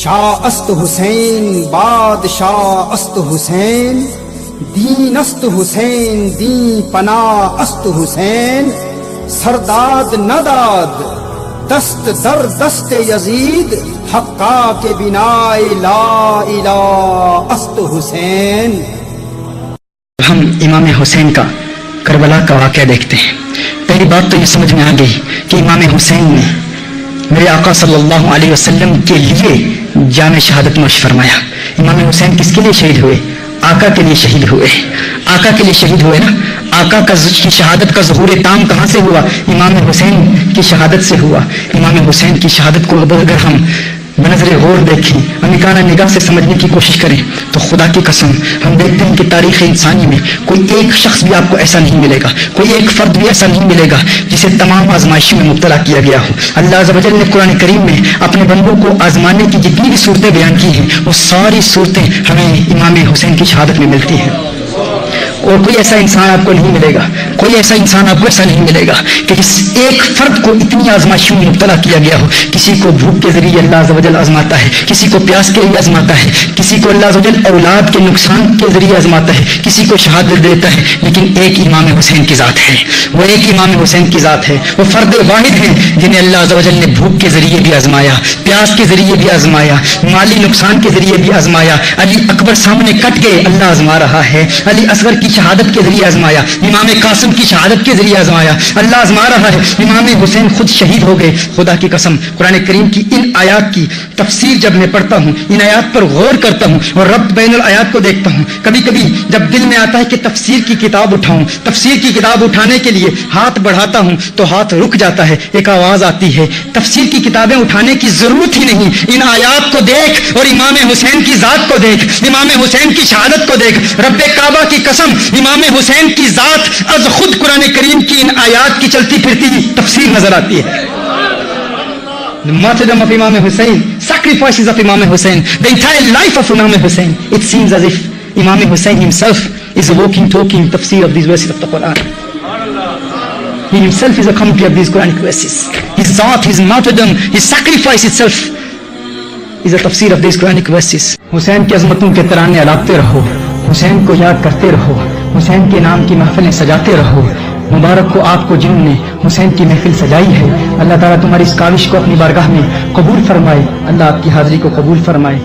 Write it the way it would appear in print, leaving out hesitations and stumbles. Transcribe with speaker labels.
Speaker 1: شاہ است حسین بادشاہ است حسین دین است حسین دین پناہ است حسین سرداد نداد دست در دست یزید حقا کے بنا لا الہ است حسین.
Speaker 2: ہم امام حسین کا کربلا کا واقعہ دیکھتے ہیں. پہلی بات تو یہ سمجھ میں آ گئی کہ امام حسین نے میرے آقا صلی اللہ علیہ وسلم کے لیے جام شہادت نوش فرمایا. امام حسین کس کے لیے شہید ہوئے؟ آقا کے لیے شہید ہوئے. آقا کے لیے شہید ہوئے نا. آقا کی شہادت کا ظہور تام کہاں سے ہوا؟ امام حسین کی شہادت سے ہوا. امام حسین کی شہادت کو اگر ہم بنظر غور دیکھیں، امکانہ نگاہ سے سمجھنے کی کوشش کریں تو خدا کی قسم ہم دیکھتے ہیں کہ تاریخ انسانی میں کوئی ایک شخص بھی آپ کو ایسا نہیں ملے گا، کوئی ایک فرد بھی ایسا نہیں ملے گا جسے تمام آزمائشوں میں مبتلا کیا گیا ہو. اللہ عز و جل نے قرآن کریم میں اپنے بندوں کو آزمانے کی جتنی بھی صورتیں بیان کی ہیں وہ ساری صورتیں ہمیں امام حسین کی شہادت میں ملتی ہیں. اور کوئی ایسا انسان آپ کو نہیں ملے گا، کوئی ایسا انسان آپ کو ایسا نہیں ملے گا کہ جس ایک فرد کو اتنی آزمائشوں میں مبتلا کیا گیا ہو. کسی کو بھوک کے ذریعے اللہ عز و جل آزماتا ہے، کسی کو پیاس کے لیے آزماتا ہے، کسی کو اللہ عز و جل اولاد کے نقصان کے ذریعے آزماتا ہے، کسی کو شہادت دیتا ہے. لیکن ایک امام حسین کی ذات ہے، وہ ایک امام حسین کی ذات ہے. وہ فرد واحد ہیں جنہیں اللہ عز و جل نے بھوک کے ذریعے بھی آزمایا، پیاس کے ذریعے بھی آزمایا، مالی نقصان کے ذریعے بھی آزمایا. علی اکبر سامنے کٹ گئے، اللہ آزما رہا ہے. علی اصغر کی شہادت کے ذریعے آزمایا، امام قاسم کی شہادت کے ذریعے آزمایا، اللہ آزما رہا ہے. امام حسین خود شہید ہو گئے. خدا کی قسم قرآن کریم کی ان آیات کی تفسیر جب میں پڑھتا ہوں، ان آیات پر غور کرتا ہوں اور ربط بین الآیات کو دیکھتا ہوں، کبھی کبھی جب دل میں آتا ہے کہ تفسیر کی کتاب اٹھاؤں، تفسیر کی کتاب اٹھانے کے لیے ہاتھ بڑھاتا ہوں تو ہاتھ رک جاتا ہے. ایک آواز آتی ہے تفسیر کی کتابیں اٹھانے کی ضرورت ہی نہیں، ان آیات کو دیکھ اور امام حسین کی ذات کو دیکھ، امام حسین کی شہادت کو دیکھ. رب کعبہ کی قسم امام حسین کی ذات از خود قرآن کریم کی ان آیات کی چلتی پھرتی تفسیر نظر آتی ہے. The martyrdom of Imam Hussein, sacrifices of Imam Hussein, the entire life of Imam Hussein. It seems as if Imam Hussein himself is a walking, talking tafsir of these verses of the Quran. He himself is a commentary of these Quranic verses. His zat, his martyrdom, his sacrifice itself is a tafsir of these Quranic verses. حسین کی عظمتوں کے ترانے الاپتے رہو، حسین کو یاد کرتے رہو، حسین کے نام کی محفلیں سجاتے رہو. مبارک کو آپ کو جن نے حسین کی محفل سجائی ہے. اللہ تعالیٰ تمہاری اس کاوش کو اپنی بارگاہ میں قبول فرمائے. اللہ آپ کی حاضری کو قبول فرمائے.